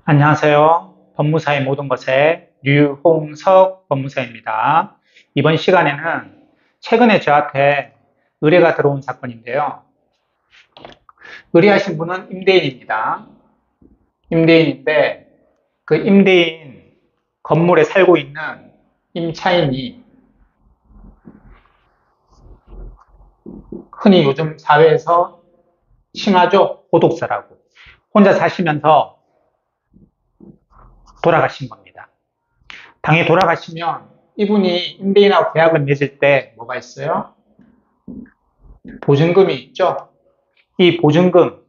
안녕하세요. 법무사의 모든 것의 류홍석 법무사입니다. 이번 시간에는 최근에 저한테 의뢰가 들어온 사건인데요. 의뢰하신 분은 임대인입니다. 임대인인데 그 임대인 건물에 살고 있는 임차인이 흔히 요즘 사회에서 칭하죠. 고독사라고. 혼자 사시면서 돌아가신 겁니다. 당연히 돌아가시면 이분이 임대인하고 계약을 맺을 때 뭐가 있어요? 보증금이 있죠. 이 보증금,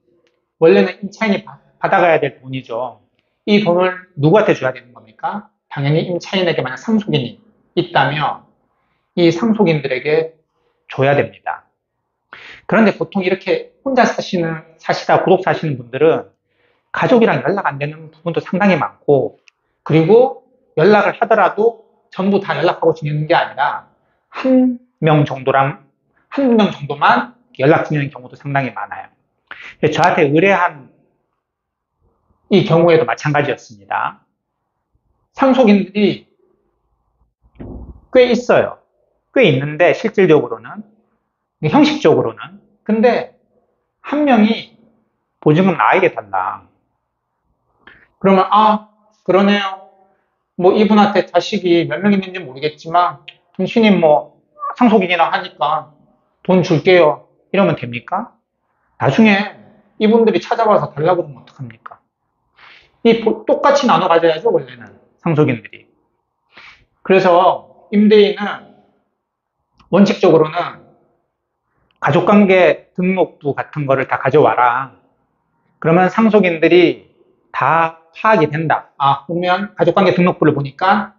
원래는 임차인이 받아가야 될 돈이죠. 이 돈을 누구한테 줘야 되는 겁니까? 당연히 임차인에게 만약 상속인이 있다면 이 상속인들에게 줘야 됩니다. 그런데 보통 이렇게 혼자 사시다 구독 사시는 분들은 가족이랑 연락 안 되는 부분도 상당히 많고, 그리고 연락을 하더라도 전부 다 연락하고 지내는 게 아니라 한 명 정도랑 한 명 정도만 연락 지내는 경우도 상당히 많아요. 저한테 의뢰한 이 경우에도 마찬가지였습니다. 상속인들이 꽤 있어요. 꽤 있는데 실질적으로는, 형식적으로는. 근데 한 명이 보증금 나에게 달라. 그러면 그러네요. 뭐 이분한테 자식이 몇 명 있는지 모르겠지만 당신이 뭐 상속인이나 하니까 돈 줄게요. 이러면 됩니까? 나중에 이분들이 찾아와서 달라고 그러면 어떡합니까? 똑같이 나눠 가져야죠, 원래는. 상속인들이. 그래서 임대인은 원칙적으로는 가족관계 등록부 같은 거를 다 가져와라. 그러면 상속인들이 다 파악이 된다. 보면 가족관계 등록부를 보니까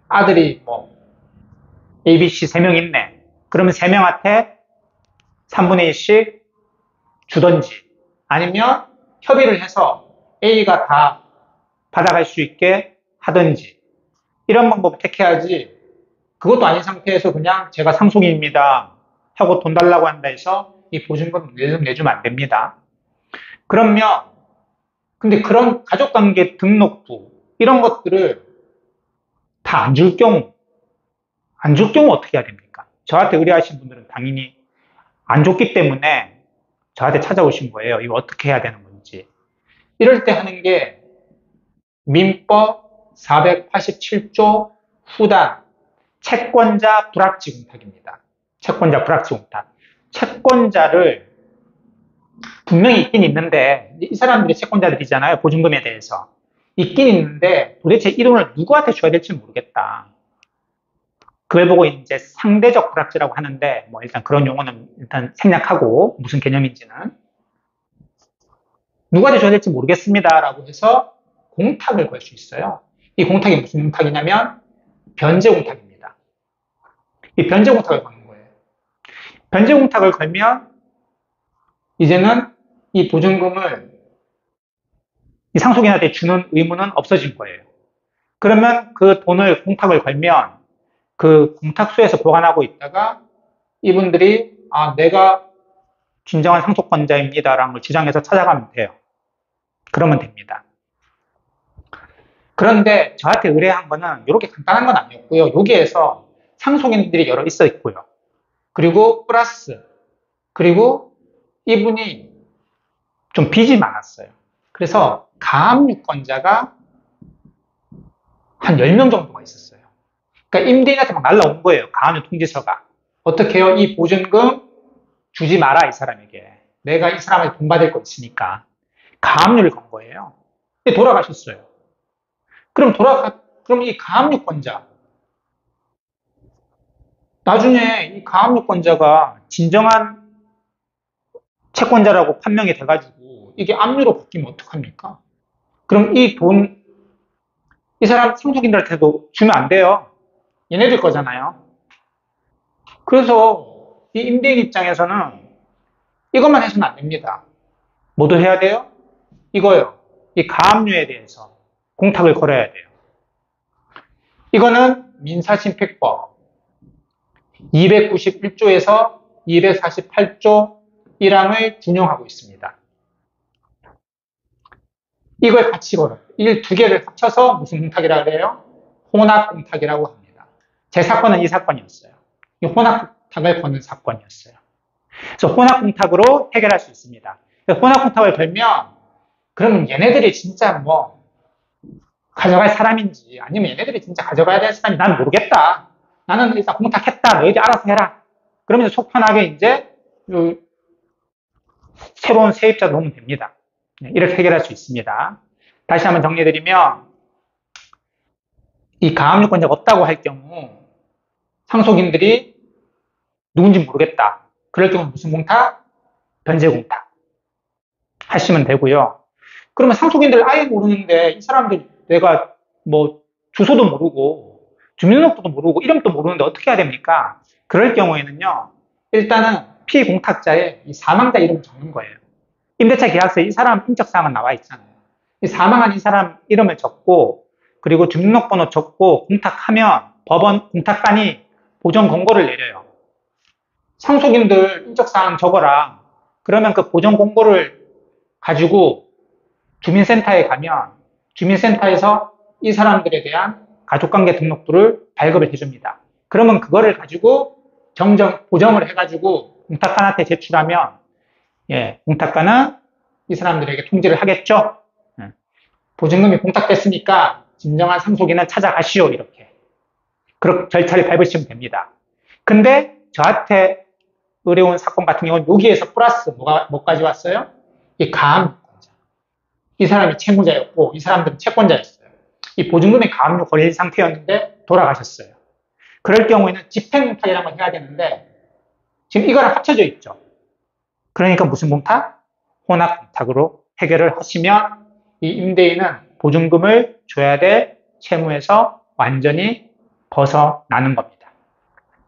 아들이 뭐 ABC 3명 있네. 그러면 3명한테 3분의 1씩 주던지, 아니면 협의를 해서 A가 다 받아갈 수 있게 하든지, 이런 방법을 택해야지. 그것도 아닌 상태에서 그냥 제가 상속인입니다 하고 돈 달라고 한다 해서 이 보증금 내주면 안 됩니다. 그러면 근데 그런 가족관계 등록부 이런 것들을 다 안 줄 경우 어떻게 해야 됩니까? 저한테 의뢰하신 분들은 당연히 안 줬기 때문에 저한테 찾아오신 거예요. 이거 어떻게 해야 되는 건지. 이럴 때 하는 게 민법 487조 후단 채권자 불합치공탁입니다. 채권자 불합치공탁. 채권자를 분명히 있긴 있는데, 이 사람들이 채권자들이잖아요. 보증금에 대해서. 있긴 있는데 도대체 이 돈을 누구한테 줘야 될지 모르겠다. 그걸 보고 이제 상대적 불합치라고 하는데, 뭐 일단 그런 용어는 일단 생략하고 무슨 개념인지는 누구한테 줘야 될지 모르겠습니다라고 해서 공탁을 걸 수 있어요. 이 공탁이 무슨 공탁이냐면 변제 공탁입니다. 이 변제 공탁을 거는 거예요. 변제 공탁을 걸면 이제는 이 보증금을 이 상속인한테 주는 의무는 없어진 거예요. 그러면 그 돈을 공탁을 걸면 그 공탁소에서 보관하고 있다가 이분들이 내가 진정한 상속권자입니다라는 걸 지정해서 찾아가면 돼요. 그러면 됩니다. 그런데 저한테 의뢰한 거는 이렇게 간단한 건 아니었고요. 여기에서 상속인들이 여러 있어 있고요. 그리고 플러스, 그리고 이분이 좀 빚이 많았어요. 그래서 가압류권자가 한 10명 정도가 있었어요. 그러니까 임대인한테 막 날라온 거예요. 가압류 통지서가. 어떻게 해요? 이 보증금 주지 마라, 이 사람에게. 내가 이 사람한테 돈 받을 거 있으니까. 가압류를 건 거예요. 근데 돌아가셨어요. 그럼 이 가압류권자, 나중에 이 가압류권자가 진정한 채권자라고 판명이 돼가지고 이게 압류로 바뀌면 어떡합니까? 그럼 이 사람 상속인들한테도 주면 안 돼요. 얘네들 거잖아요. 그래서 이 임대인 입장에서는 이것만 해서는 안 됩니다. 뭐도 해야 돼요? 이거요. 이 가압류에 대해서 공탁을 걸어야 돼요. 이거는 민사심필법 291조에서 248조 1항을 준용하고 있습니다. 이걸 같이 걸어요. 이 두 개를 합쳐서 무슨 공탁이라고 그래요? 혼합공탁이라고 합니다. 제 사건은 이 사건이었어요. 이 혼합공탁을 거는 사건이었어요. 그래서 혼합공탁으로 해결할 수 있습니다. 혼합공탁을 걸면 그러면 얘네들이 진짜 뭐 가져갈 사람인지 아니면 얘네들이 진짜 가져가야 될 사람인지 난 모르겠다. 나는 일단 공탁했다. 너희들 알아서 해라. 그러면 속 편하게 이제 새로운 세입자 놓으면 됩니다. 이렇게 해결할 수 있습니다. 다시 한번 정리해드리면 이 가압류권자가 없다고 할 경우 상속인들이 누군지 모르겠다. 그럴 경우 무슨 공탁? 변제 공탁 하시면 되고요. 그러면 상속인들 아예 모르는데 이 사람들 내가 뭐 주소도 모르고 주민등록도 모르고 이름도 모르는데 어떻게 해야 됩니까? 그럴 경우에는요. 일단은 피공탁자의 이 사망자 이름을 적는 거예요. 임대차 계약서에 이 사람 인적사항은 나와 있잖아요. 이 사망한 이 사람 이름을 적고 그리고 주민등록번호 적고 공탁하면 법원 공탁관이 보전 공고를 내려요. 상속인들 인적사항 적어라. 그러면 그 보전 공고를 가지고 주민센터에 가면 주민센터에서 이 사람들에 대한 가족관계 등록부를 발급을 해줍니다. 그러면 그거를 가지고 보정을 해가지고 공탁관한테 제출하면 공탁관은 이 사람들에게 통지를 하겠죠. 보증금이 공탁됐으니까 진정한 상속인을 찾아가시오 이렇게. 그렇게 절차를 밟으시면 됩니다. 근데 저한테 의뢰온 사건 같은 경우는 여기에서 플러스 뭐까지 왔어요? 이 가압류권자. 이 사람이 채무자였고 이 사람들은 채권자였어요. 이 보증금이 가압류 걸린 상태였는데 돌아가셨어요. 그럴 경우에는 집행공탁이라는 걸 해야 되는데 지금 이거랑 합쳐져 있죠. 그러니까 무슨 공탁? 혼합공탁으로 해결을 하시면 이 임대인은 보증금을 줘야 될 채무에서 완전히 벗어나는 겁니다.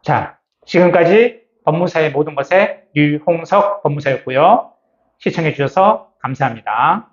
자, 지금까지 법무사의 모든 것에 류홍석 법무사였고요. 시청해 주셔서 감사합니다.